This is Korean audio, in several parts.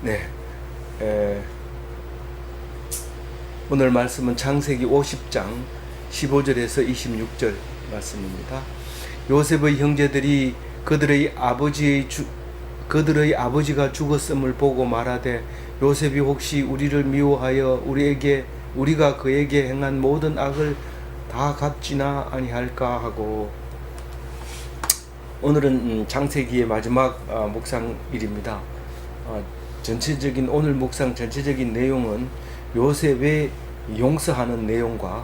네, 오늘 말씀은 창세기 50장 15절에서 26절 말씀입니다. 요셉의 형제들이 그들의 아버지가 죽었음을 보고 말하되 요셉이 혹시 우리를 미워하여 우리가 그에게 행한 모든 악을 다 갚지나 아니할까 하고. 오늘은 창세기의 마지막 묵상일입니다. 오늘 묵상 전체적인 내용은 요셉의 용서하는 내용과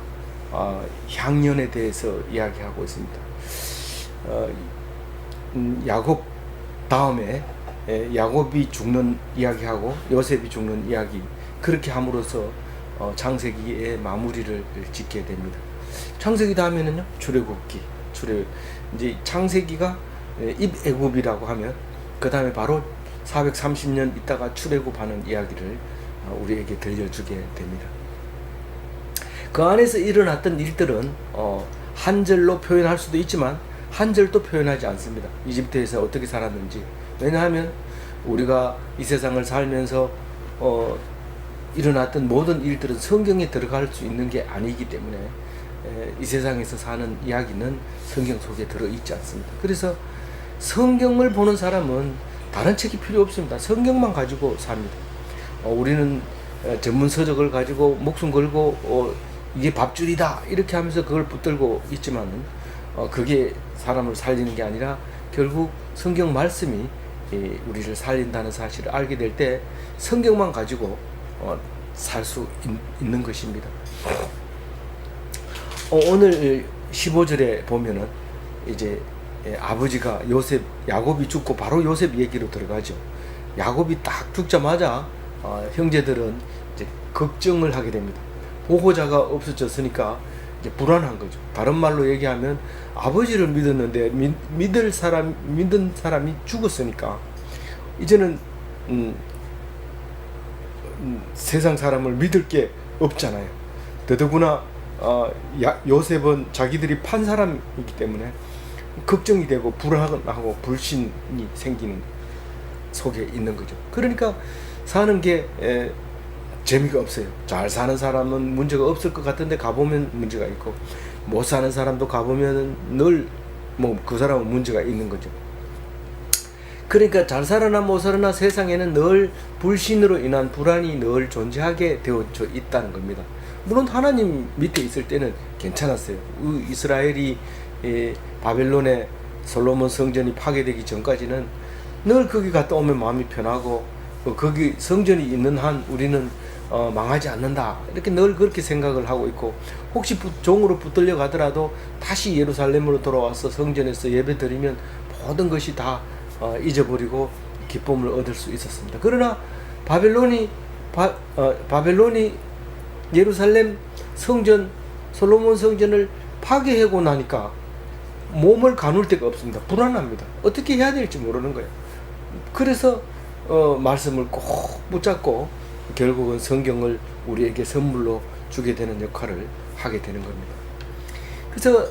향년에 대해서 이야기하고 있습니다. 야곱 다음에 야곱이 죽는 이야기하고 요셉이 죽는 이야기, 그렇게 함으로써 창세기의 마무리를 짓게 됩니다. 창세기 다음에는요, 출애굽기. 이제 창세기가 입애굽이라고 하면 그 다음에 바로 430년 있다가 출애굽하는 이야기를 우리에게 들려주게 됩니다. 그 안에서 일어났던 일들은 한 절로 표현할 수도 있지만 한 절도 표현하지 않습니다. 이집트에서 어떻게 살았는지. 왜냐하면 우리가 이 세상을 살면서 일어났던 모든 일들은 성경에 들어갈 수 있는 게 아니기 때문에 이 세상에서 사는 이야기는 성경 속에 들어있지 않습니다. 그래서 성경을 보는 사람은 다른 책이 필요 없습니다. 성경만 가지고 삽니다. 우리는 전문 서적을 가지고 목숨 걸고 이게 밥줄이다 이렇게 하면서 그걸 붙들고 있지만은 그게 사람을 살리는 게 아니라 결국 성경 말씀이 우리를 살린다는 사실을 알게 될 때 성경만 가지고 살 수 있는 것입니다. 오늘 15절에 보면은 이제 아버지가 야곱이 죽고 바로 요셉 얘기로 들어가죠. 야곱이 딱 죽자마자 형제들은 이제 걱정을 하게 됩니다. 보호자가 없어졌으니까 이제 불안한 거죠. 다른 말로 얘기하면 아버지를 믿었는데 믿은 사람이 죽었으니까 이제는 세상 사람을 믿을 게 없잖아요. 더더구나 요셉은 자기들이 판 사람이기 때문에 걱정이 되고 불안하고 불신이 생기는 속에 있는 거죠. 그러니까 사는 게 재미가 없어요. 잘 사는 사람은 문제가 없을 것 같은데 가보면 문제가 있고, 못 사는 사람도 가보면 늘 그 사람은 문제가 있는 거죠. 그러니까 잘 살아나 못 살아나 세상에는 늘 불신으로 인한 불안이 늘 존재하게 되어져 있다는 겁니다. 물론 하나님 밑에 있을 때는 괜찮았어요. 이스라엘이 바벨론의 솔로몬 성전이 파괴되기 전까지는 늘 거기 갔다 오면 마음이 편하고, 거기 성전이 있는 한 우리는 망하지 않는다 이렇게 늘 그렇게 생각을 하고 있고, 혹시 종으로 붙들려 가더라도 다시 예루살렘으로 돌아와서 성전에서 예배 드리면 모든 것이 다 잊어버리고 기쁨을 얻을 수 있었습니다. 그러나 바벨론이 예루살렘 성전, 솔로몬 성전을 파괴하고 나니까 몸을 가눌 데가 없습니다. 불안합니다. 어떻게 해야 될지 모르는 거예요. 그래서 말씀을 꼭 붙잡고 결국은 성경을 우리에게 선물로 주게 되는 역할을 하게 되는 겁니다. 그래서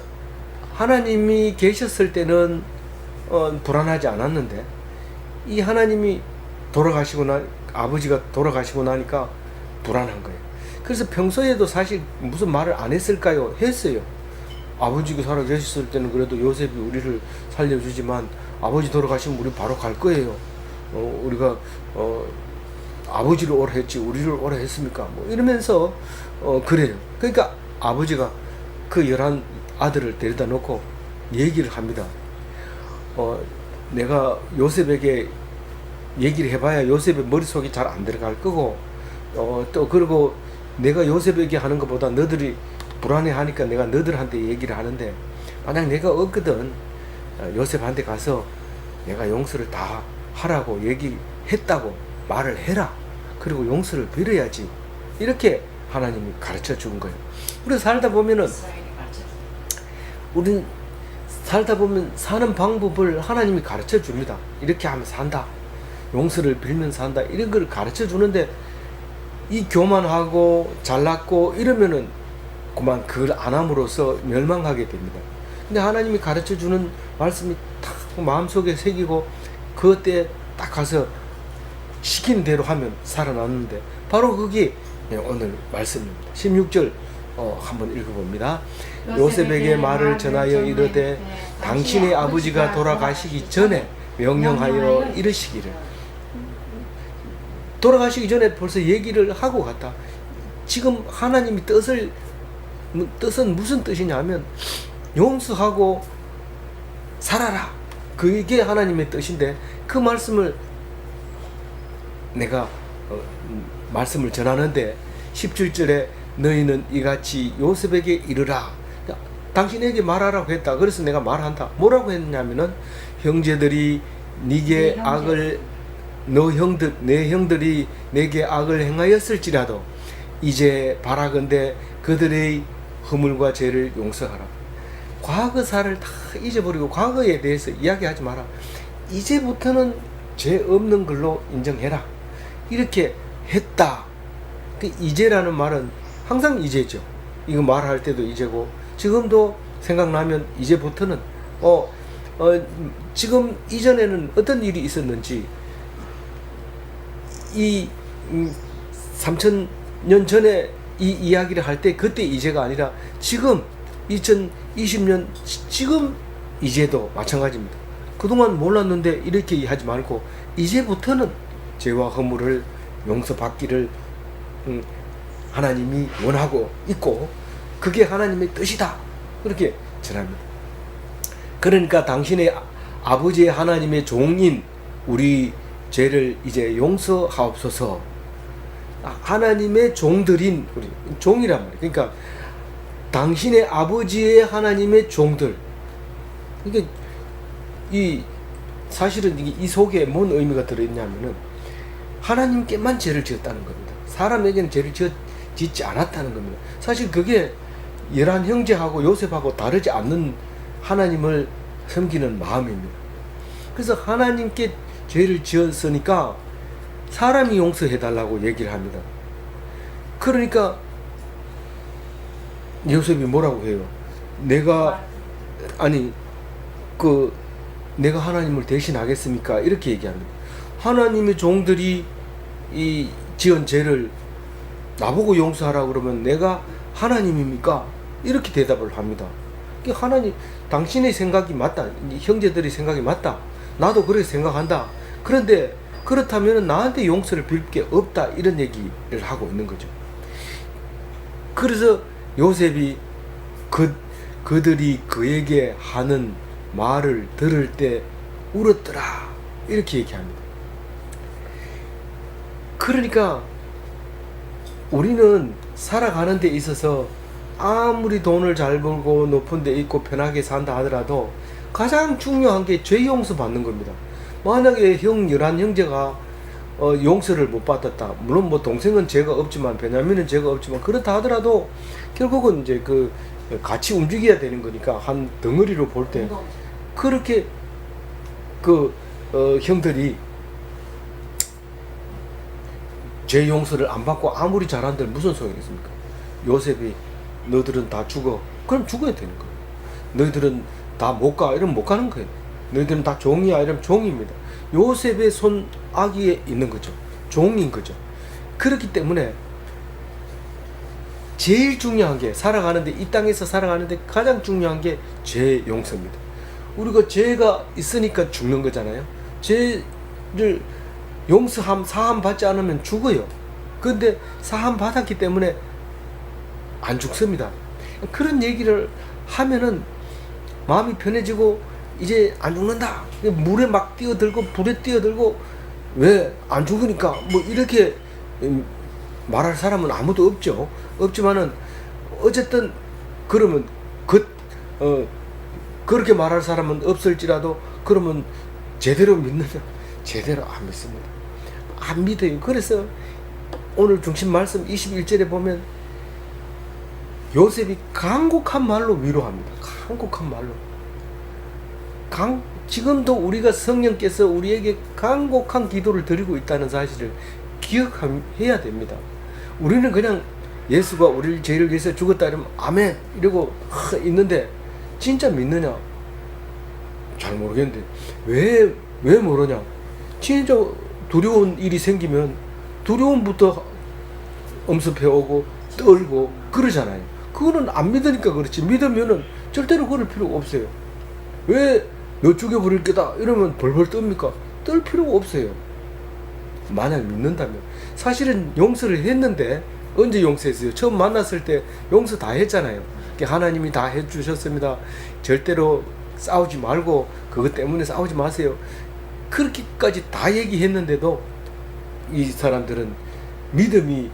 하나님이 계셨을 때는 불안하지 않았는데, 이 하나님이 아버지가 돌아가시고 나니까 불안한 거예요. 그래서 평소에도 사실 무슨 말을 안 했을까요? 했어요. 아버지가 살아 계셨을 때는 그래도 요셉이 우리를 살려주지만 아버지 돌아가시면 우리 바로 갈 거예요. 우리가 아버지를 오래 했지 우리를 오래 했습니까? 이러면서 그래요. 그러니까 아버지가 그 11 아들을 데려다 놓고 얘기를 합니다. 내가 요셉에게 얘기를 해봐야 요셉의 머릿속이 잘 안 들어갈 거고, 또 그리고 내가 요셉에게 하는 것보다 너들이 불안해하니까 내가 너들한테 얘기를 하는데, 만약 내가 없거든 요셉한테 가서 내가 용서를 다 하라고 얘기했다고 말을 해라. 그리고 용서를 빌어야지. 이렇게 하나님이 가르쳐 준 거예요. 그래서 우린 살다 보면 사는 방법을 하나님이 가르쳐 줍니다. 이렇게 하면 산다. 용서를 빌면 산다. 이런 걸 가르쳐 주는데, 이 교만하고 잘났고 이러면은 그만 그걸 안 함으로써 멸망하게 됩니다. 근데 하나님이 가르쳐 주는 말씀이 딱 마음속에 새기고 그때 딱 가서 시키는 대로 하면 살아났는데 바로 그게 오늘 말씀입니다. 16절 한번 읽어봅니다. 요셉에게 말을 전하여 이르되 당신의 아버지가 돌아가시기 전에 명령하여 이르시기를. 돌아가시기 전에 벌써 얘기를 하고 갔다. 지금 하나님이 뜻은 무슨 뜻이냐면 용서하고 살아라. 그게 하나님의 뜻인데 그 말씀을 내가 말씀을 전하는데 17절에 너희는 이같이 요셉에게 이르라. 당신에게 말하라고 했다. 그래서 내가 말한다. 뭐라고 했냐면은 형제들이 네게 악을 내 형들이 내게 악을 행하였을지라도 이제 바라건대 그들의 허물과 죄를 용서하라. 과거사를 다 잊어버리고 과거에 대해서 이야기하지 마라. 이제부터는 죄 없는 걸로 인정해라. 이렇게 했다. 그 이제라는 말은 항상 이제죠. 이거 말할 때도 이제고 지금도 생각나면 이제부터는 지금 이전에는 어떤 일이 있었는지 이 3000년 전에 이 이야기를 할 때 그때 이제가 아니라 지금 2020년 지금 이제도 마찬가지입니다. 그동안 몰랐는데 이렇게 하지 말고 이제부터는 죄와 허물을 용서받기를 하나님이 원하고 있고 그게 하나님의 뜻이다. 그렇게 전합니다. 그러니까 당신의 아버지의 하나님의 종인 우리 죄를 이제 용서하옵소서. 하나님의 종들인 우리 종이란 말이에요. 그러니까 당신의 아버지의 하나님의 종들. 이게 사실은 이 속에 뭔 의미가 들어있냐면은 하나님께만 죄를 지었다는 겁니다. 사람에게는 죄를 짓지 않았다는 겁니다. 사실 그게 11 형제하고 요셉하고 다르지 않는 하나님을 섬기는 마음입니다. 그래서 하나님께 죄를 지었으니까 사람이 용서해달라고 얘기를 합니다. 그러니까 요셉이 뭐라고 해요? 내가 하나님을 대신하겠습니까? 이렇게 얘기합니다. 하나님의 종들이 이 지은 죄를 나보고 용서하라 그러면 내가 하나님입니까? 이렇게 대답을 합니다. 하나님, 당신의 생각이 맞다. 형제들의 생각이 맞다. 나도 그렇게 생각한다. 그런데 그렇다면 나한테 용서를 빌 게 없다. 이런 얘기를 하고 있는 거죠. 그래서 요셉이 그들이 그에게 하는 말을 들을 때 울었더라. 이렇게 얘기합니다. 그러니까 우리는 살아가는 데 있어서 아무리 돈을 잘 벌고 높은 데 있고 편하게 산다 하더라도 가장 중요한 게 죄 용서 받는 겁니다. 만약에 11 형제가 용서를 못 받았다. 물론 뭐 동생은 죄가 없지만 베냐민은 죄가 없지만 그렇다 하더라도 결국은 이제 같이 움직여야 되는 거니까 한 덩어리로 볼 때 그렇게 형들이 죄 용서를 안 받고 아무리 잘한들 무슨 소용이 있습니까? 요셉이 너희들은 다 죽어. 그럼 죽어야 되는 거예요. 너희들은 다 못 가. 이러면 못 가는 거예요. 너희들은 다 종이야. 이러면 종입니다. 요셉의 손 아기에 있는 거죠. 종인 거죠. 그렇기 때문에 제일 중요한 게 살아가는데 이 땅에서 살아가는데 가장 중요한 게 죄 용서입니다. 우리가 죄가 있으니까 죽는 거잖아요. 죄를 사함 받지 않으면 죽어요. 근데 사함 받았기 때문에 안 죽습니다. 그런 얘기를 하면은 마음이 편해지고 이제 안 죽는다. 물에 막 뛰어들고 불에 뛰어들고 왜 안 죽으니까 뭐 이렇게 말할 사람은 아무도 없죠. 없지만은 어쨌든 그러면 그렇게 말할 사람은 없을지라도 그러면 제대로 믿느냐? 제대로 안 믿습니다. 안 믿어요. 그래서 오늘 중심 말씀 21절에 보면 요셉이 간곡한 말로 위로합니다. 간곡한 말로. 지금도 우리가 성령께서 우리에게 간곡한 기도를 드리고 있다는 사실을 기억해야 됩니다. 우리는 그냥 예수가 우리를 죄를 위해서 죽었다 이러면 아멘 이러고 있는데 진짜 믿느냐? 잘 모르겠는데 왜 모르냐? 진짜 두려운 일이 생기면 두려움부터 엄습해오고 떨고 그러잖아요. 그거는 안 믿으니까 그렇지, 믿으면은 절대로 그럴 필요가 없어요. 왜 너 죽여버릴 게다 이러면 벌벌 떱니까? 떨 필요가 없어요. 만약 믿는다면. 사실은 용서를 했는데 언제 용서했어요? 처음 만났을 때 용서 다 했잖아요. 하나님이 다 해주셨습니다. 절대로 싸우지 말고 그것 때문에 싸우지 마세요. 그렇게까지 다 얘기했는데도 이 사람들은 믿음이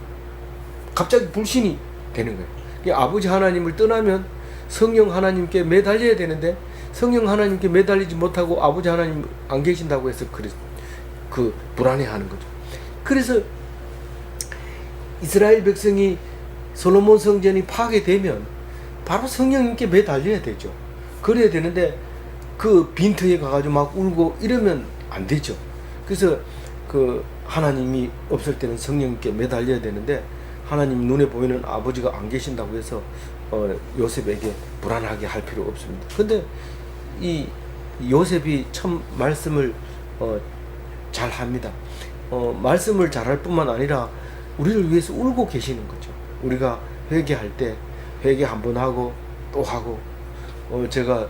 갑자기 불신이 되는 거예요. 아버지 하나님을 떠나면 성령 하나님께 매달려야 되는데 성령 하나님께 매달리지 못하고 아버지 하나님 안 계신다고 해서 그 불안해하는 거죠. 그래서 이스라엘 백성이 솔로몬 성전이 파괴되면 바로 성령님께 매달려야 되죠. 그래야 되는데 그 빈터에 가가지고 막 울고 이러면 안 되죠. 그래서 그 하나님이 없을 때는 성령님께 매달려야 되는데 하나님 눈에 보이는 아버지가 안 계신다고 해서 요셉에게 불안하게 할 필요 없습니다. 근데 이 요셉이 참 말씀을 잘 합니다. 말씀을 잘할 뿐만 아니라 우리를 위해서 울고 계시는 거죠. 우리가 회개할 때 회개 한번 하고 또 하고 제가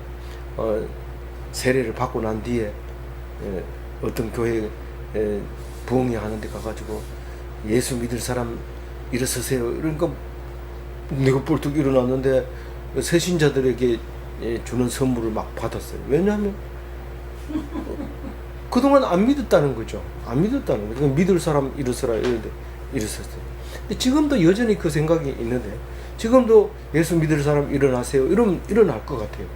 세례를 받고 난 뒤에 어떤 교회에 부흥회 하는 데 가가지고 예수 믿을 사람 일어서세요. 그러니까 내가 뿔뚝 일어났는데 새신자들에게 주는 선물을 막 받았어요. 왜냐하면 그동안 안 믿었다는 거죠. 안 믿었다는 거죠. 믿을 사람 일어서라 이러는데 일어섰어요. 근데 지금도 여전히 그 생각이 있는데 지금도 예수 믿을 사람 일어나세요. 이러면 일어날 것 같아요.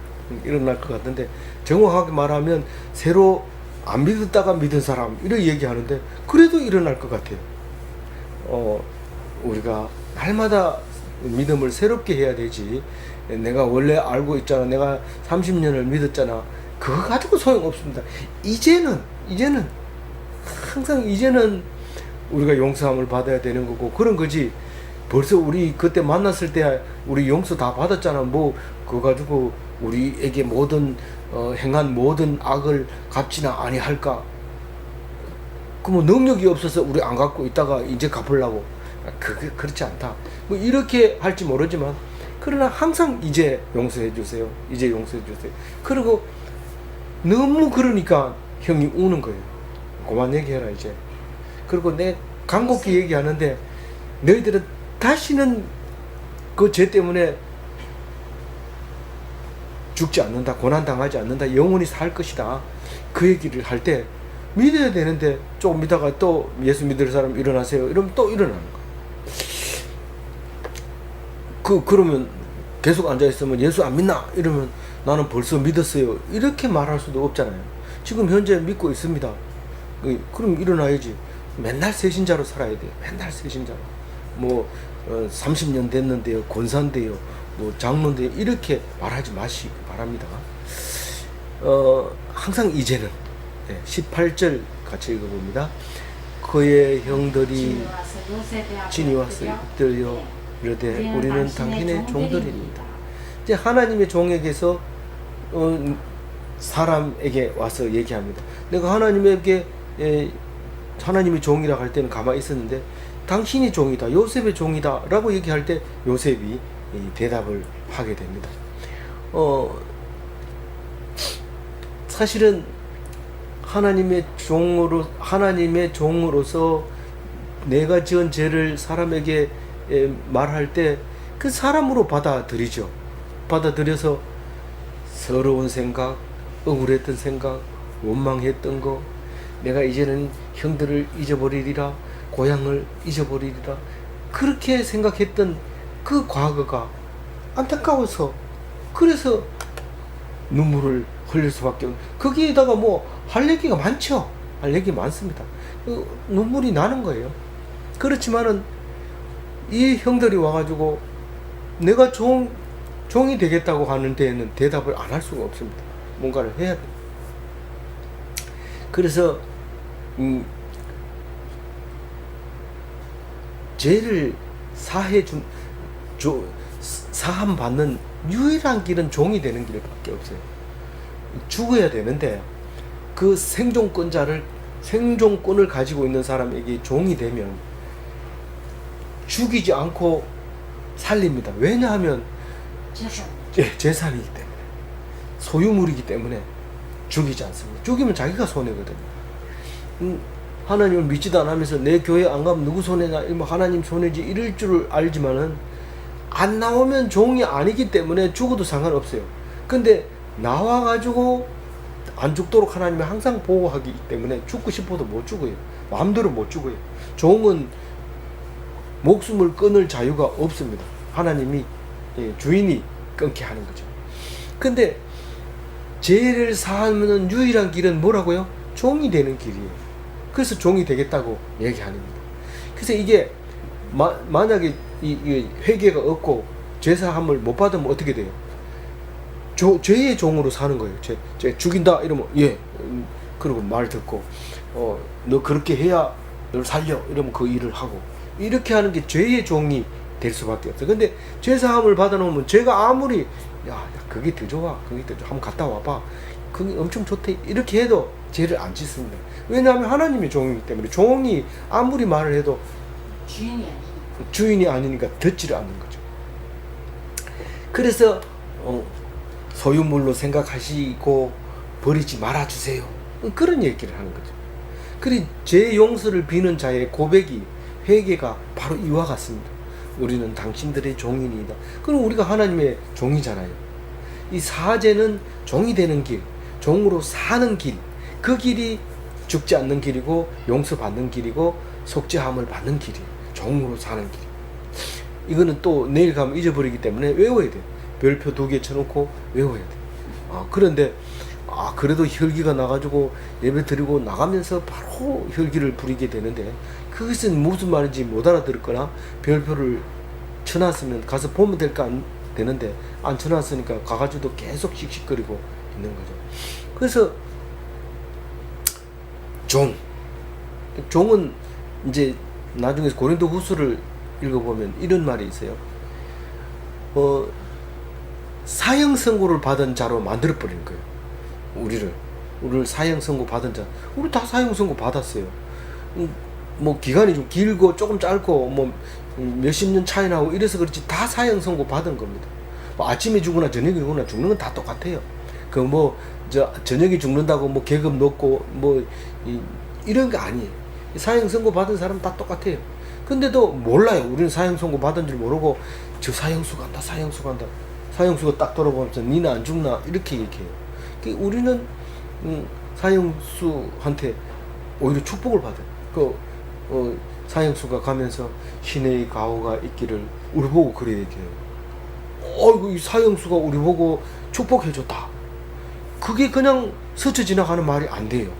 일어날 것 같은데 정확하게 말하면 새로 안 믿었다가 믿은 사람 이렇게 얘기하는데 그래도 일어날 것 같아요. 우리가 날마다 믿음을 새롭게 해야 되지. 내가 원래 알고 있잖아. 내가 30년을 믿었잖아. 그거 가지고 소용없습니다. 이제는 항상 이제는 우리가 용서함을 받아야 되는 거고 그런 거지. 벌써 우리 그때 만났을 때 우리 용서 다 받았잖아. 뭐 그거 가지고 우리에게 모든 행한 모든 악을 갚지나 아니할까? 그뭐 능력이 없어서 우리 안 갖고 있다가 이제 갚으려고? 그게 그렇지 않다. 뭐 이렇게 할지 모르지만 그러나 항상 이제 용서해 주세요. 이제 용서해 주세요. 그리고 너무 그러니까 형이 우는 거예요. 그만 얘기해라 이제. 그리고 내 간곡히 얘기하는데 너희들은 다시는 그 죄 때문에 죽지 않는다. 고난당하지 않는다. 영원히 살 것이다. 그 얘기를 할 때 믿어야 되는데 조금 있다가 또 예수 믿을 사람 일어나세요. 이러면 또 일어나는 거예요. 그러면 계속 앉아있으면 예수 안 믿나? 이러면 나는 벌써 믿었어요. 이렇게 말할 수도 없잖아요. 지금 현재 믿고 있습니다. 그럼 일어나야지. 맨날 새신자로 살아야 돼요. 맨날 새신자로. 뭐 30년 됐는데요. 권사인데요. 뭐 장로인데요. 이렇게 말하지 마시기 바랍니다. 항상 이제는 18절 같이 읽어봅니다. 그의 형들이 진이 와서 이끌려 이르되 우리는 당신의 종들입니다. 이제 하나님의 종에게서 사람에게 와서 얘기합니다. 내가 하나님에게 하나님의 종이라 할 때는 가만히 있었는데 당신이 종이다, 요셉의 종이다 라고 얘기할 때 요셉이 대답을 하게 됩니다. 사실은 하나님의 종으로서 내가 지은 죄를 사람에게 말할 때 그 사람으로 받아들이죠. 받아들여서 서러운 생각, 억울했던 생각, 원망했던 거, 내가 이제는 형들을 잊어버리리라, 고향을 잊어버리리라, 그렇게 생각했던 그 과거가 안타까워서 그래서 눈물을 흘릴 수밖에 없는. 거기에다가 뭐 할 얘기가 많죠. 할 얘기 많습니다. 눈물이 나는 거예요. 그렇지만은 이 형들이 와가지고 내가 종이 되겠다고 하는 데에는 대답을 안 할 수가 없습니다. 뭔가를 해야 돼요. 그래서 죄를 사함 받는 유일한 길은 종이 되는 길밖에 없어요. 죽어야 되는데 그 생존권자를 생존권을 가지고 있는 사람에게 종이 되면 죽이지 않고 살립니다. 왜냐하면 재산이기 때문에, 소유물이기 때문에 죽이지 않습니다. 죽이면 자기가 손해거든요. 하나님을 믿지도 않으면서 내 교회 안 가면 누구 손해냐, 하나님 손해지 이럴 줄 알지만은 안 나오면 종이 아니기 때문에 죽어도 상관없어요. 근데 나와가지고 안 죽도록 하나님이 항상 보호하기 때문에 죽고 싶어도 못 죽어요. 마음대로 못 죽어요. 종은 목숨을 끊을 자유가 없습니다. 하나님이 주인이 끊게 하는 거죠. 근데 죄를 사하는 유일한 길은 뭐라고요? 종이 되는 길이에요. 그래서 종이 되겠다고 얘기하는 겁니다. 그래서 이게 만약에 이 회개가 없고 죄사함을 못 받으면 어떻게 돼요? 죄의 종으로 사는 거예요. 죄 죽인다 이러면 예, 그리고 말 듣고 너 그렇게 해야 널 살려 이러면 그 일을 하고, 이렇게 하는 게 죄의 종이 될 수밖에 없어요. 근데 죄사함을 받아놓으면 죄가 아무리 야 그게 더 좋아, 그게 더 좋아, 한번 갔다 와봐, 그게 엄청 좋대 이렇게 해도 죄를 안 짓습니다. 왜냐하면 하나님의 종이기 때문에. 종이 아무리 말을 해도 주인이 아니니까 듣지를 않는 거죠. 그래서 소유물로 생각하시고 버리지 말아주세요, 그런 얘기를 하는 거죠. 그리고 제 용서를 비는 자의 고백이, 회개가 바로 이와 같습니다. 우리는 당신들의 종이니이다. 그럼 우리가 하나님의 종이잖아요. 이 사죄는 종이 되는 길, 종으로 사는 길, 그 길이 죽지 않는 길이고 용서받는 길이고 속죄함을 받는 길이에요. 종으로 사는 길. 이거는 또 내일 가면 잊어버리기 때문에 외워야 돼요. 별표 2개 쳐놓고 외워야 돼요. 그런데 그래도 혈기가 나가지고 예배 드리고 나가면서 바로 혈기를 부리게 되는데, 그것은 무슨 말인지 못 알아들었거나 별표를 쳐놨으면 가서 보면 될까 안 되는데 안 쳐놨으니까 가가지고도 계속 씩씩거리고 있는 거죠. 그래서 종은 이제 나중에 고린도 후서를 읽어보면 이런 말이 있어요. 사형 선고를 받은 자로 만들어 버린 거예요. 우리를 사형 선고 받은 자, 우리 다 사형 선고 받았어요. 뭐 기간이 좀 길고 조금 짧고 뭐 몇십 년 차이 나고 이래서 그렇지 다 사형 선고 받은 겁니다. 뭐 아침에 죽거나 저녁에 죽거나 죽는 건 다 똑같아요. 저녁에 죽는다고 뭐 계급 높고 뭐 이런 거 아니에요. 사형 선고 받은 사람 다 똑같아요. 근데도 몰라요. 우리는 사형 선고 받은 줄 모르고 저 사형수 간다, 사형수 간다. 사형수가 딱 돌아보면서 니는 안 죽나 이렇게 얘기해요. 우리는 사형수한테 오히려 축복을 받아요. 사형수가 가면서 신의 가호가 있기를 우리 보고 그래 얘기해요. 이 사형수가 우리 보고 축복해줬다. 그게 그냥 스쳐 지나가는 말이 안 돼요.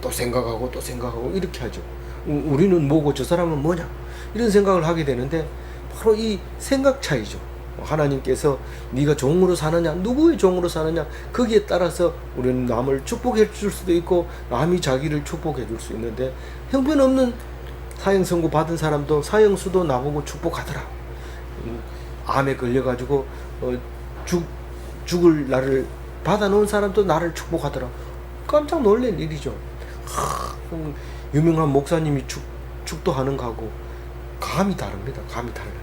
또 생각하고 또 생각하고 이렇게 하죠. 우리는 뭐고 저 사람은 뭐냐 이런 생각을 하게 되는데, 바로 이 생각 차이죠. 하나님께서 네가 종으로 사느냐, 누구의 종으로 사느냐, 거기에 따라서 우리는 남을 축복해 줄 수도 있고 남이 자기를 축복해 줄 수 있는데, 형편없는 사형 선고 받은 사람도 사형수도 나보고 축복하더라. 암에 걸려가지고 죽을 날을 받아놓은 사람도 나를 축복하더라. 깜짝 놀랄 일이죠. 유명한 목사님이 축도하는 거하고 감이 다릅니다. 감이 달라요.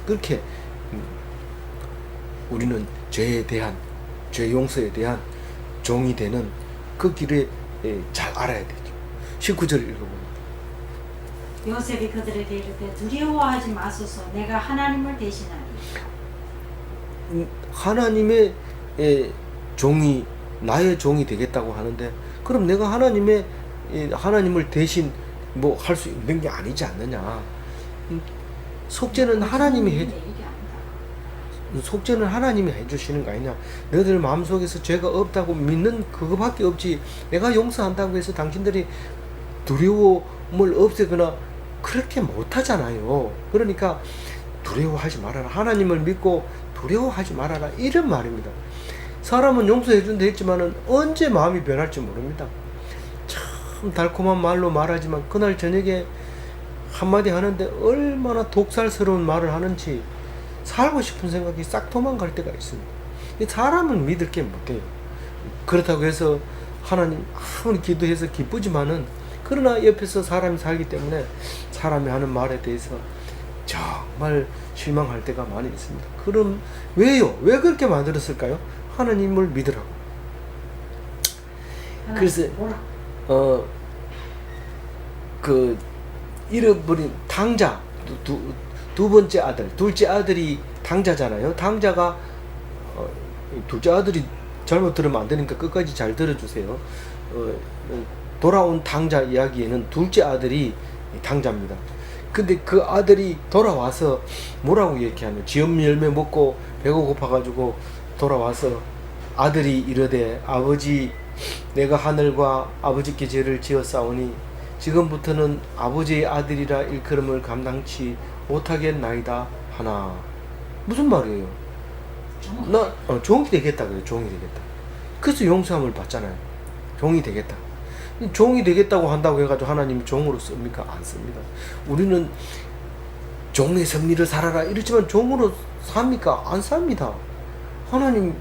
그렇게 우리는 죄에 대한, 죄 용서에 대한 종이 되는 그 길에 잘 알아야 되죠. 19절 읽어봅니다. 요셉이 그들에게 이르되 두려워하지 마소서, 내가 하나님을 대신하니. 하나님의 종이, 나의 종이 되겠다고 하는데, 그럼 내가 하나님을 대신 뭐 할 수 있는 게 아니지 않느냐. 속죄는 하나님이 속죄는 하나님이 해주시는 거 아니냐. 너희들 마음속에서 죄가 없다고 믿는 그거밖에 없지, 내가 용서한다고 해서 당신들이 두려움을 없애거나 그렇게 못하잖아요. 그러니까 두려워하지 말아라. 하나님을 믿고 두려워하지 말아라, 이런 말입니다. 사람은 용서해 준다 했지만은 언제 마음이 변할지 모릅니다. 참 달콤한 말로 말하지만 그날 저녁에 한마디 하는데 얼마나 독살스러운 말을 하는지 살고 싶은 생각이 싹 도망갈 때가 있습니다. 사람은 믿을 게 못해요. 그렇다고 해서 하나님 아무리 기도해서 기쁘지만은 그러나 옆에서 사람이 살기 때문에 사람이 하는 말에 대해서 정말 실망할 때가 많이 있습니다. 그럼 왜요? 왜 그렇게 만들었을까요? 하나님을 믿으라고. 그래서 그 잃어버린 당자 두 번째 아들, 둘째 아들이 당자잖아요. 당자가 둘째 아들이 잘못 들으면 안 되니까 끝까지 잘 들어주세요. 돌아온 당자 이야기에는 둘째 아들이 당자입니다. 근데 그 아들이 돌아와서 뭐라고 얘기하면 지엄 열매 먹고 배가 고파가지고 돌아와서 아들이 이르되 아버지 내가 하늘과 아버지께 죄를 지었사오니 지금부터는 아버지의 아들이라 일컬음을 감당치 못하겠나이다 하나. 무슨 말이에요? 나 종이 되겠다 그래. 종이 되겠다. 그래서 용서함을 받잖아요. 종이 되겠다. 종이 되겠다고 한다고 해가지고 하나님이 종으로 씁니까? 안 씁니다. 우리는 종의 섭리를 살아라 이렇지만 종으로 삽니까? 안 삽니다. 하나님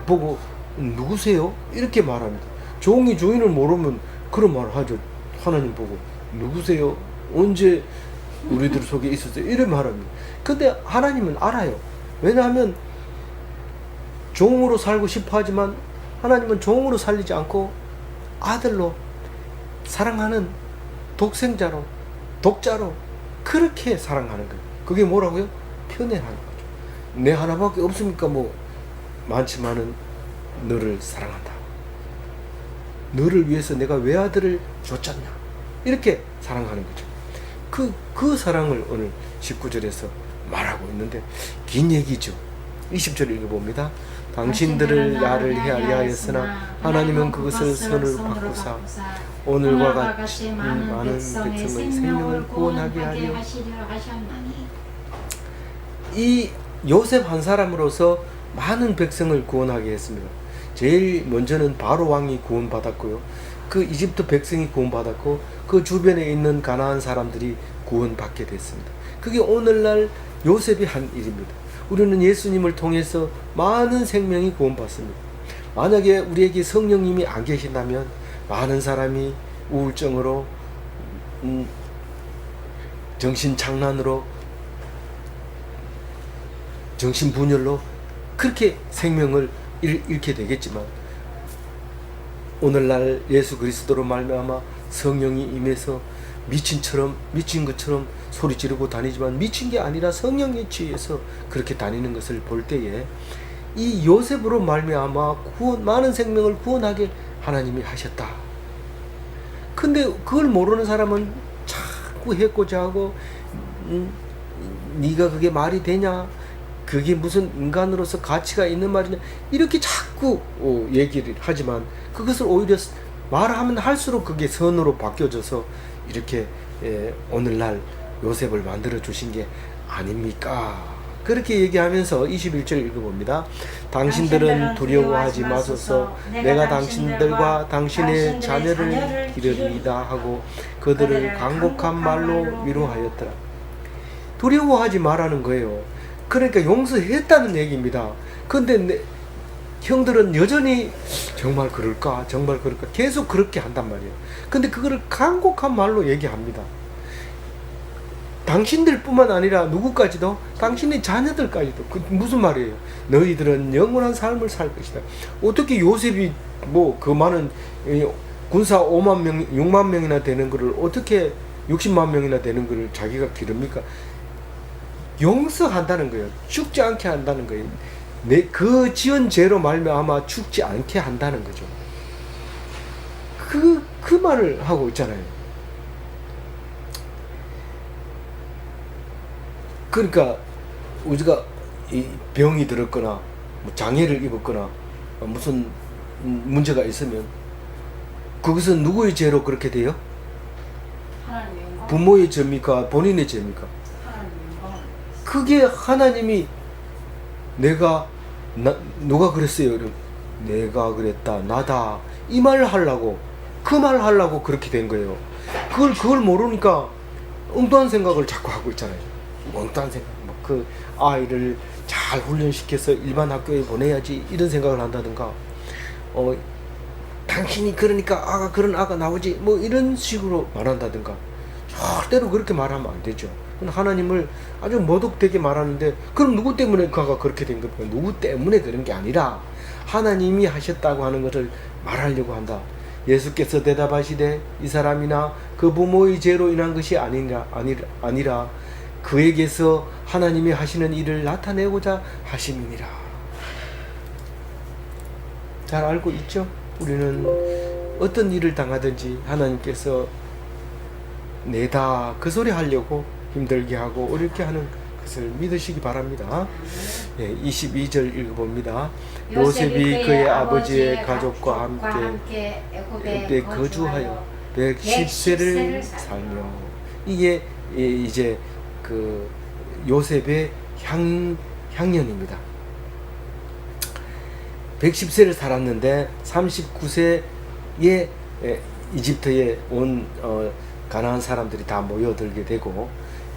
보고 누구세요? 이렇게 말합니다. 종이 주인을 모르면 그런 말을 하죠. 하나님 보고 누구세요? 언제 우리들 속에 있었어요? 이런 말합니다. 근데 하나님은 알아요. 왜냐하면 종으로 살고 싶어 하지만 하나님은 종으로 살리지 않고 아들로 사랑하는 독생자로 독자로 그렇게 사랑하는 거예요. 그게 뭐라고요? 편애하는 거죠. 내 하나밖에 없으니까 뭐 많지만은 너를 사랑한다. 너를 위해서 내가 외아들을 줬잖냐. 이렇게 사랑하는 거죠. 그 사랑을 오늘 19절에서 말하고 있는데 긴 얘기죠. 20절 읽어봅니다. 당신들을 나를 헤아리하였으나 하나님은 그것을 선으로 바꾸사 오늘과 같이 많은 백성의 생명을 구원하게 하려 하셨나니. 이 요셉 한 사람으로서 많은 백성을 구원하게 했습니다. 제일 먼저는 바로 왕이 구원받았고요. 그 이집트 백성이 구원받았고 그 주변에 있는 가나안 사람들이 구원받게 됐습니다. 그게 오늘날 요셉이 한 일입니다. 우리는 예수님을 통해서 많은 생명이 구원받습니다. 만약에 우리에게 성령님이 안 계신다면 많은 사람이 우울증으로 정신장난으로 정신분열로 그렇게 생명을 잃게 되겠지만 오늘날 예수 그리스도로 말미암아 성령이 임해서 미친 것처럼 소리 지르고 다니지만 미친 게 아니라 성령에 취해서 그렇게 다니는 것을 볼 때에 이 요셉으로 말미암아 많은 생명을 구원하게 하나님이 하셨다. 근데 그걸 모르는 사람은 자꾸 해코자 하고 네가 그게 말이 되냐? 그게 무슨 인간으로서 가치가 있는 말이냐? 이렇게 자꾸 얘기를 하지만 그것을 오히려 말하면 할수록 그게 선으로 바뀌어져서 이렇게 오늘날 요셉을 만들어 주신 게 아닙니까? 그렇게 얘기하면서 21절 읽어봅니다. 당신들은 두려워하지 마소서. 내가 당신들과 당신의 자녀를 기르리이다 하고 그들을 간곡한 말로 위로하였더라. 두려워하지 말라는 거예요. 그러니까 용서했다는 얘기입니다. 근데 형들은 여전히 정말 그럴까 계속 그렇게 한단 말이에요. 근데 그거를 간곡한 말로 얘기합니다. 당신들뿐만 아니라 누구까지도 당신의 자녀들까지도. 그 무슨 말이에요? 너희들은 영원한 삶을 살 것이다. 어떻게 요셉이 뭐 그 많은 군사 5만 명 6만 명이나 되는 거를 어떻게 60만 명이나 되는 거를 자기가 기릅니까? 용서한다는 거예요. 죽지 않게 한다는 거예요. 그 지은 죄로 말미암아 죽지 않게 한다는 거죠. 그 말을 하고 있잖아요. 그러니까 우리가 이 병이 들었거나 뭐 장애를 입었거나 무슨 문제가 있으면 그것은 누구의 죄로 그렇게 돼요? 부모의 죄입니까? 본인의 죄입니까? 그게 하나님이 누가 그랬어요? 내가 그랬다, 나다. 이 말을 하려고, 그 말을 하려고 그렇게 된 거예요. 그걸 모르니까 엉뚱한 생각을 자꾸 하고 있잖아요. 엉뚱한 생각. 그 아이를 잘 훈련시켜서 일반 학교에 보내야지 이런 생각을 한다든가, 당신이 그러니까 그런 아가 나오지 뭐 이런 식으로 말한다든가 절대로 그렇게 말하면 안 되죠. 하나님을 아주 모독되게 말하는데 그럼 누구 때문에 그가 그렇게 된 겁니까? 누구 때문에 그런 게 아니라 하나님이 하셨다고 하는 것을 말하려고 한다. 예수께서 대답하시되 이 사람이나 그 부모의 죄로 인한 것이 아니라 그에게서 하나님이 하시는 일을 나타내고자 하심이니라. 잘 알고 있죠? 우리는 어떤 일을 당하든지 하나님께서 내다 그 소리 하려고 힘들게 하고 어렵게 하는 것을 믿으시기 바랍니다. 22절 읽어봅니다. 요셉이 그의 아버지의 가족과 함께 애굽에 거주하여 110세를 살며, 이게 이제 그 요셉의 향년입니다. 110세를 살았는데 39세에 이집트에 온 가나안 사람들이 다 모여들게 되고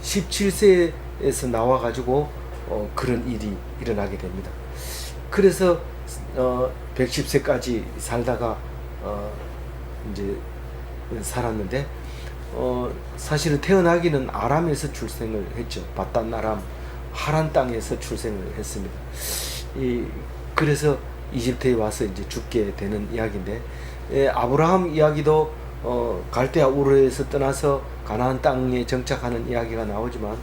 17세에서 나와가지고 그런 일이 일어나게 됩니다. 그래서 110세까지 살다가 이제 살았는데 사실은 태어나기는 아람에서 출생을 했죠. 바단 아람 하란 땅에서 출생을 했습니다. 그래서 이집트에 와서 이제 죽게 되는 이야기인데, 아브라함 이야기도 갈대아 우르에서 떠나서 가나안 땅에 정착하는 이야기가 나오지만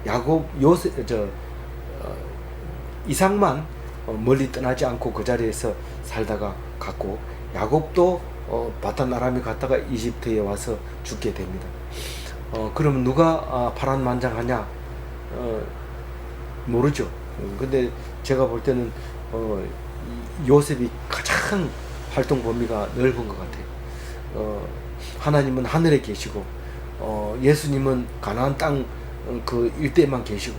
야곱 이삭만 멀리 떠나지 않고 그 자리에서 살다가 갔고, 야곱도 바단 아람에 갔다가 이집트에 와서 죽게 됩니다. 그러면 누가 파란만장하냐? 모르죠. 근데 제가 볼 때는 요셉이 가장 활동 범위가 넓은 것 같아요. 하나님은 하늘에 계시고 예수님은 가나안 땅 그 일대에만 계시고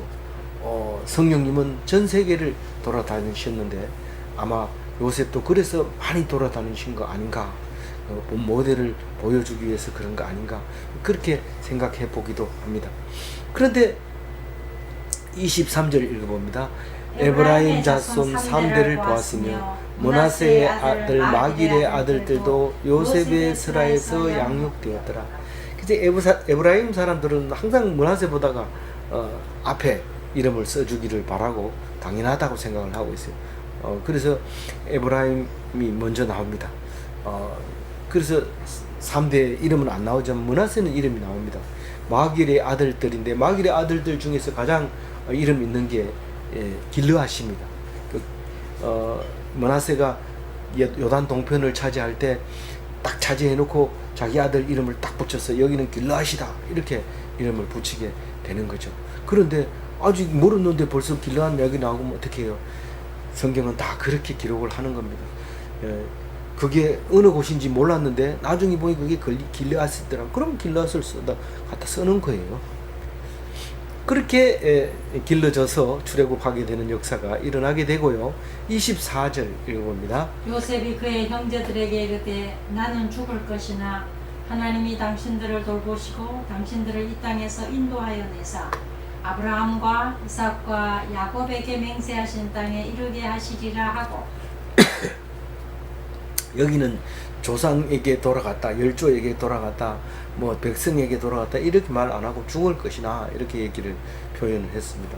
성령님은 전 세계를 돌아다니셨는데 아마 요셉도 그래서 많이 돌아다니신 거 아닌가, 모델을 보여주기 위해서 그런 거 아닌가, 그렇게 생각해 보기도 합니다. 그런데 23절 읽어봅니다. 에브라임 자손 3대를 보았으며 므낫세의 아들 마길의 아들들도 요셉의 스라에서 양육되었더라. 그래서 에브라임 사람들은 항상 므낫세보다가 앞에 이름을 써주기를 바라고 당연하다고 생각을 하고 있어요. 그래서 에브라임이 먼저 나옵니다. 그래서 3대 이름은 안 나오지만 므낫세는 이름이 나옵니다. 마길의 아들들인데 마길의 아들들 중에서 가장 이름 있는 게 길르앗입니다. 므낫세가 요단 동편을 차지할 때 딱 차지해놓고 자기 아들 이름을 딱 붙여서 여기는 길르앗이다 이렇게 이름을 붙이게 되는 거죠. 그런데 아직 모르는데 벌써 길르앗 이야기 나오면 어떻게 해요? 성경은 다 그렇게 기록을 하는 겁니다. 그게 어느 곳인지 몰랐는데 나중에 보니 그게 길르앗이더라. 그럼 길르앗을 갖다 쓰는 거예요. 그렇게 길러져서 출애굽하게 되는 역사가 일어나게 되고요. 24절 읽어봅니다. 요셉이 그의 형제들에게 이르되 나는 죽을 것이나 하나님이 당신들을 돌보시고 당신들을 이 땅에서 인도하여 내사 아브라함과 이삭과 야곱에게 맹세하신 땅에 이르게 하시리라 하고, 여기는 조상에게 돌아갔다, 열조에게 돌아갔다, 뭐 백성에게 돌아갔다 이렇게 말 안 하고 죽을 것이나 이렇게 얘기를 표현을 했습니다.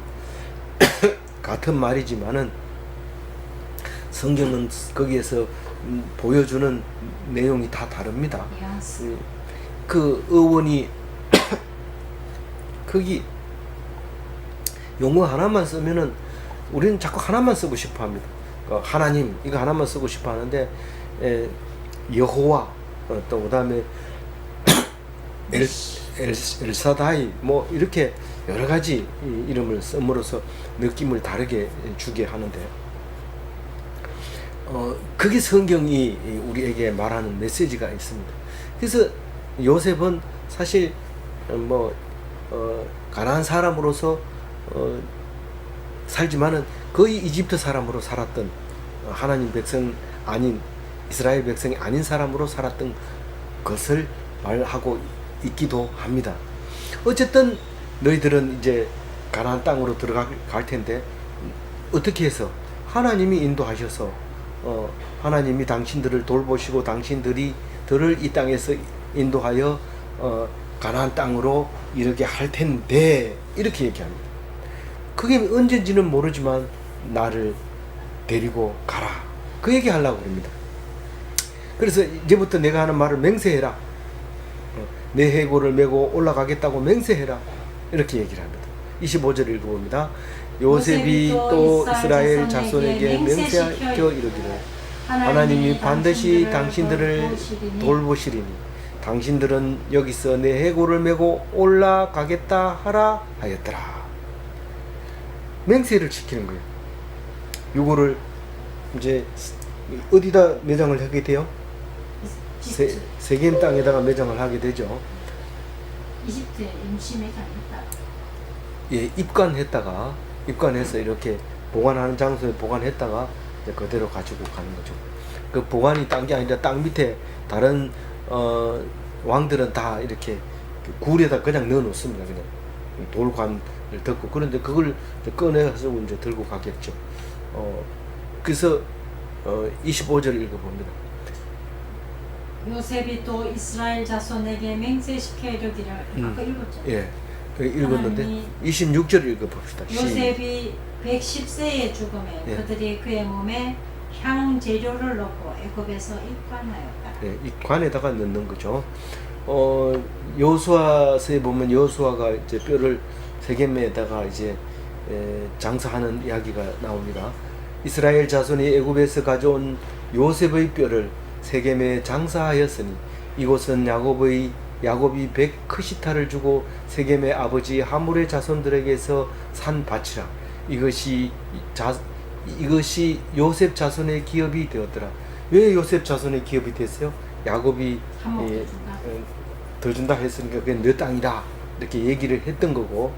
같은 말이지만은 성경은 거기에서 보여주는 내용이 다 다릅니다. 그 어원이 거기 용어 하나만 쓰면은 우리는 자꾸 하나만 쓰고 싶어 합니다. 하나님 이거 하나만 쓰고 싶어 하는데 여호와 또 그다음에 엘사다이 뭐 이렇게 여러 가지 이름을 씀으로써 느낌을 다르게 주게 하는데 그게 성경이 우리에게 말하는 메시지가 있습니다. 그래서 요셉은 사실 가나안 사람으로서 살지만은 거의 이집트 사람으로 살았던 하나님 백성 아닌 이스라엘 백성이 아닌 사람으로 살았던 것을 말하고 있기도 합니다. 어쨌든 너희들은 이제 가나안 땅으로 들어갈 텐데 어떻게 해서 하나님이 인도하셔서 하나님이 당신들을 돌보시고 들을 이 땅에서 인도하여 가나안 땅으로 이르게 할 텐데 이렇게 얘기합니다. 그게 언제인지는 모르지만 나를 데리고 가라. 그 얘기 하려고 합니다. 그래서 이제부터 내가 하는 말을 맹세해라. 내 해골을 메고 올라가겠다고 맹세해라. 이렇게 얘기를 합니다. 25절 읽어봅니다. 요셉이 또 이스라엘 자손에게 맹세하여 이르기를 하나님이 반드시 당신들을 돌보시리니 당신들은 여기서 내 해골을 메고 올라가겠다 하라 하였더라. 맹세를 지키는 거예요. 요거를 이제 어디다 매장을 하게 돼요? 세겜 땅에다가 매장을 하게 되죠. 이집트에 임시 매장했다. 예, 입관해서 이렇게 보관하는 장소에 보관했다가 이제 그대로 가지고 가는 거죠. 그 보관이 딴 게 아니라 땅 밑에 다른 왕들은 다 이렇게 굴에다 그냥 넣어 놓습니다. 그냥 돌관을 덮고. 그런데 그걸 이제 꺼내서 이제 들고 가겠죠. 그래서 25절 읽어봅니다. 요셉이 또 이스라엘 자손에게 맹세시켜 이르기를 아까 읽었죠. 예, 읽었는데 26절 읽어봅시다. 요셉이 110세의 죽음에 예. 그들이 그의 몸에 향 재료를 넣고 애굽에서 입관하였다. 예, 이 관에다가 넣는 거죠. 여호수아서에 보면 여호수아가 이제 뼈를 세겜에다가 이제 장사하는 이야기가 나옵니다. 이스라엘 자손이 애굽에서 가져온 요셉의 뼈를 세겜에 장사하였으니 이곳은 야곱이 100크시타를 주고 세겜의 아버지 하물의 자손들에게서 산 밭이라. 이것이 요셉 자손의 기업이 되었더라. 왜 요셉 자손의 기업이 됐어요? 야곱이 더 준다 했으니까 그게 너 땅이다 이렇게 얘기를 했던 거고,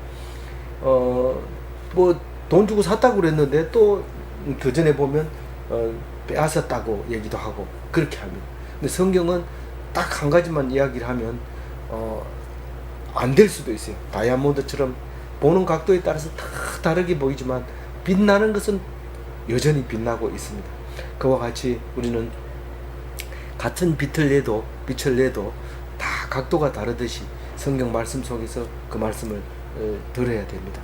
뭐 돈 주고 샀다고 그랬는데 또 그 전에 보면 빼앗았다고 얘기도 하고 그렇게 합니다. 근데 성경은 딱 한 가지만 이야기를 하면 안 될 수도 있어요. 다이아몬드처럼 보는 각도에 따라서 다 다르게 보이지만 빛나는 것은 여전히 빛나고 있습니다. 그와 같이 우리는 같은 빛을 내도 다 각도가 다르듯이 성경 말씀 속에서 그 말씀을 들어야 됩니다.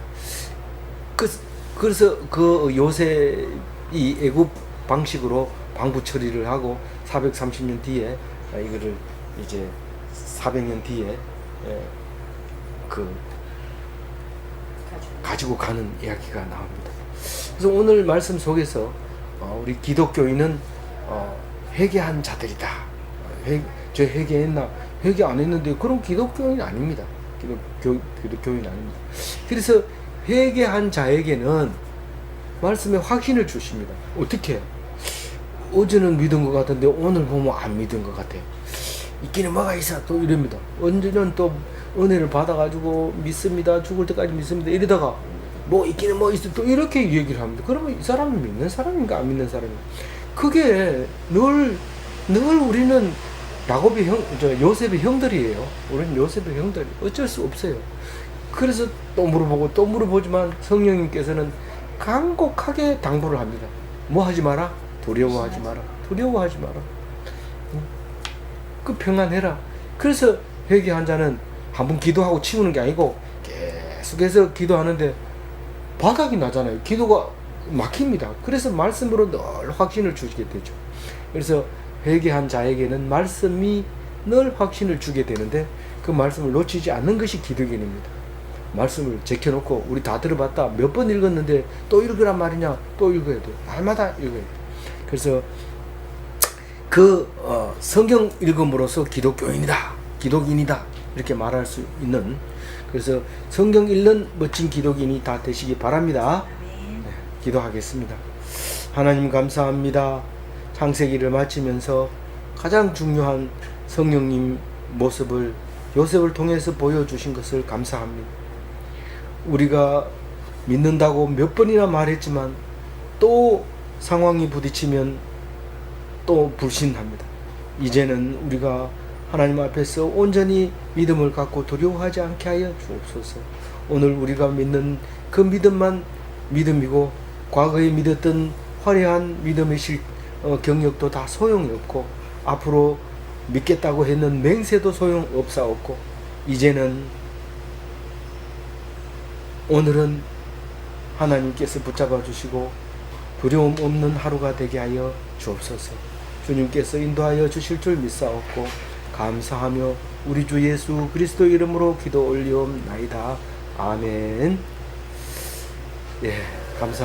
그래서 그 요셉이 애굽 방식으로 방부 처리를 하고 430년 뒤에 이거를 이제 400년 뒤에 가지고 가는 이야기가 나옵니다. 그래서 오늘 말씀 속에서 우리 기독교인은 회개한 자들이다. 저 회개했나? 회개 안 했는데 그럼 기독교인 아닙니다. 기독교인 아닙니다. 그래서 회개한 자에게는 말씀에 확신을 주십니다. 어떻게? 어제는 믿은 것 같은데 오늘 보면 안 믿은 것 같아요. 있기는 뭐가 있어 또 이럽니다. 언제는 또 은혜를 받아가지고 믿습니다. 죽을 때까지 믿습니다. 이러다가 뭐 있기는 뭐 있어 또 이렇게 얘기를 합니다. 그러면 이 사람은 믿는 사람인가 안 믿는 사람인가? 그게 늘 우리는 요셉의 형들이에요. 우리는 요셉의 형들이 어쩔 수 없어요. 그래서 또 물어보지만 성령님께서는 간곡하게 당부를 합니다. 뭐 하지 마라? 두려워하지 마라. 그 평안해라. 그래서 회개한 자는 한번 기도하고 치우는 게 아니고 계속해서 기도하는데 바닥이 나잖아요. 기도가 막힙니다. 그래서 말씀으로 늘 확신을 주게 되죠. 그래서 회개한 자에게는 말씀이 늘 확신을 주게 되는데 그 말씀을 놓치지 않는 것이 기독인입니다. 말씀을 제껴놓고 우리 다 들어봤다 몇 번 읽었는데 또 읽으란 말이냐? 또 읽어야 돼. 날마다 읽어야 돼. 그래서 성경 읽음으로써 기독인이다 이렇게 말할 수 있는, 그래서 성경 읽는 멋진 기독인이 다 되시기 바랍니다. 네, 기도하겠습니다. 하나님 감사합니다. 창세기를 마치면서 가장 중요한 성령님 모습을 요셉을 통해서 보여주신 것을 감사합니다. 우리가 믿는다고 몇 번이나 말했지만 또 상황이 부딪히면 또 불신합니다. 이제는 우리가 하나님 앞에서 온전히 믿음을 갖고 두려워하지 않게 하여 주옵소서. 오늘 우리가 믿는 그 믿음만 믿음이고 과거에 믿었던 화려한 믿음의 경력도 다 소용이 없고 앞으로 믿겠다고 했는 맹세도 소용없사옵고 이제는 오늘은 하나님께서 붙잡아 주시고 두려움 없는 하루가 되게 하여 주옵소서. 주님께서 인도하여 주실 줄 믿사옵고 감사하며 우리 주 예수 그리스도 이름으로 기도 올리옵나이다. 아멘. 예, 감사.